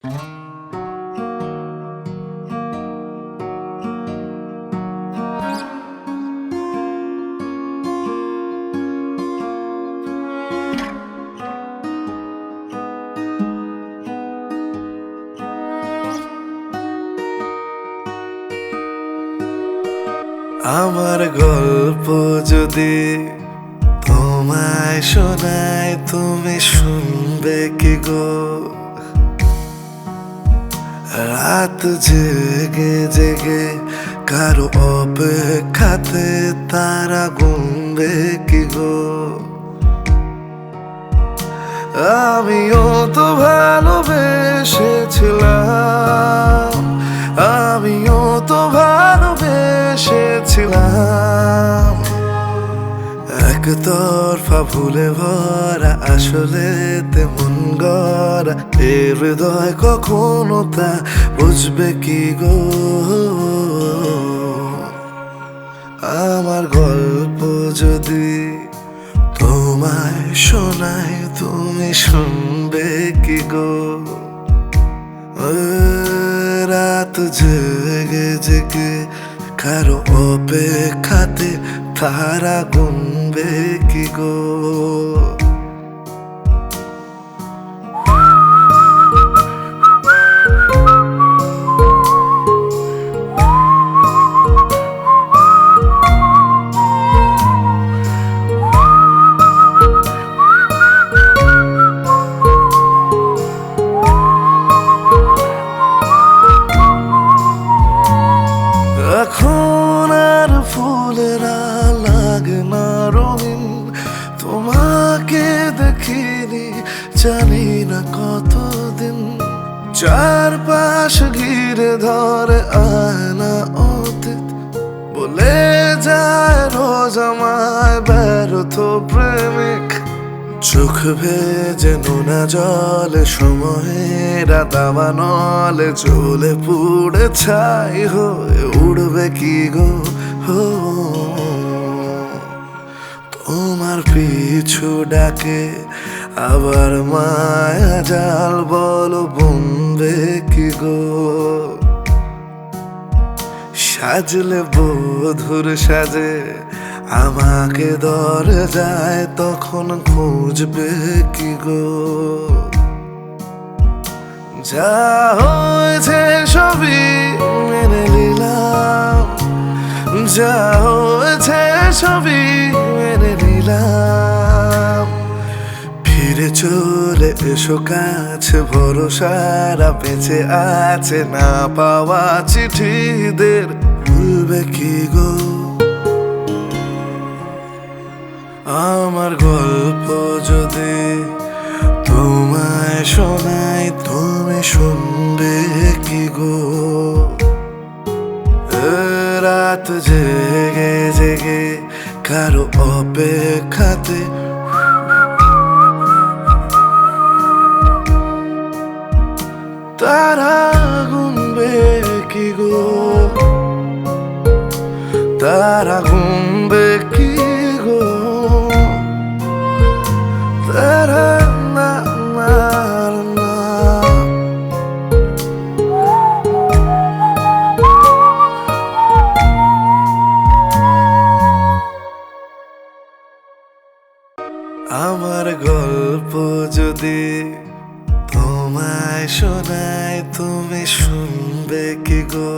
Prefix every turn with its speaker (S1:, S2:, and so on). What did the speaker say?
S1: আমার গল্প যদি তোমায় শোনায়, তুমি শুনবে কি গো? রাত জেগে জেগে কারো অপেক্ষাতে তারা গুনবে কি গো? আমিও তো ভালোবেসেছিলাম, আমিও তো ভালোবেসেছিলাম। একতরফা ভুলে ভরা, আসলে তেমন গড়া এ হৃদয় কখনো তা বুঝবে কি গো? আমার গল্প যদি তোমায় শোনায়, তুমি শুনবে কি গো? রাত জেগে জেগে কারো অপেক্ষাতে তারা গুনবে কি গো? এখন আর ফুলেরা লাগে না রঙিন, তোমাকে দেখিনি জানি না কতদিন। চারপাশ ঘিরে ধরে আয়না অতীত, বলে যায় রোজ আমায় ব্যর্থ প্রেমিক। চোখ ভেজে নোনা জলে সময়ের দাবা নলে চলে পুড়ে ছাই হয়ে উড়বে কি গো? তোমার পিছু ডাকে আবার মায়া জাল, বলো বুনবে কি গো? সাজলে বধুর সাজে আমাকে ধরে যায়, তখন খুঁজবে কি গো? যা হয়েছে সবই মেনে নিলাম, যা হয়েছে সবই মেনে নিলাম। ফিরে চলে এসো কাছে, ভরসারা বেঁচে আছে না পাওয়া চিঠিদের ভুলবে কি গো? আমার গল্প যদি তোমায় শোনায়, তুমি শুনবে কি গো? রাত জেগে জেগে কারো অপেক্ষাতে তারা গুনবে কি গো? তারা গুনবে কি গো? তারা না না না। আমার গল্প যদি তোমায় শোনায়, তুমি শুনবে কি গো?